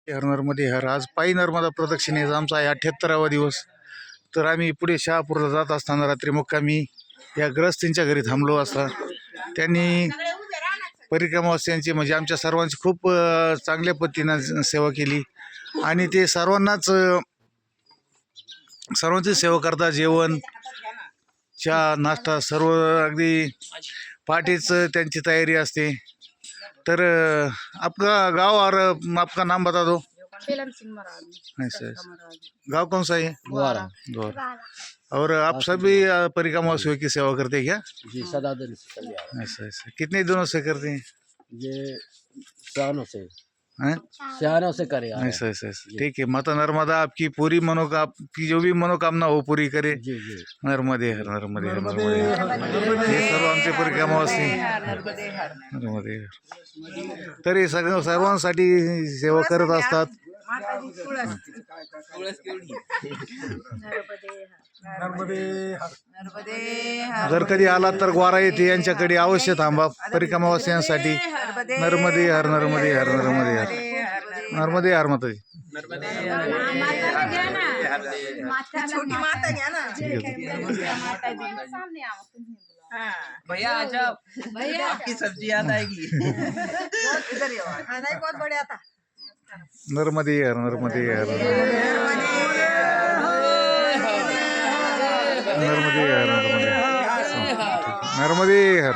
हरनरमध्ये हर आज पायी नर्मदा प्रदक्षिणेचा आमचा आहे 78वा दिवस. तर आम्ही पुढे शहापूरला जात असताना रात्री मुक्कामी या ग्रस्तींच्या घरी थांबलो असता. त्यांनी परिक्रमावासियांची म्हणजे आमच्या सर्वांची खूप चांगल्या पद्धतीनं सेवा केली आणि ते सर्वांची सेवा करता. जेवण, चहा, नाश्ता सर्व अगदी पहाटेच त्यांची तयारी असते. तर आपका गांव और आपका नाम बता दो. ऐसा गांव कौन सा है? ग्वारा। गौर। और आप सभी परिक्रमावासियों की सेवा करते हैं क्या? जी सदा दिन से चल रहा ऐसा ऐसा कितने दिनों से करते हैं? है। ये शानों से हैं? शानों से करे आ रहे ऐसा ऐसा ऐसा ठीक है। माता नर्मदा आपकी पूरी आपकी जो भी मनोकामना हो पूरी करे. हैं। जी जी नर्मदे हर नर्मदे हर नर्मदे हर. हे सर्व आमचे परिक्रमावासी नर्मदे हर. तर हे सर्वांसाठी सेवा करत असतात. जर कधी आलात तर ग्वारा येथे यांच्याकडे अवश्य थांबा परिक्रमावासियांसाठी. नर्मदे हर नर्मदे हर नर्मदे हर नर्मदे हर माताजी. भैया अच्छा भैया आपकी सब्जी याद आएगी। खाना ही बहुत बढ़िया था। नर्मदे हर नर्मदे हर नर्मदे हर नर्मदे हर.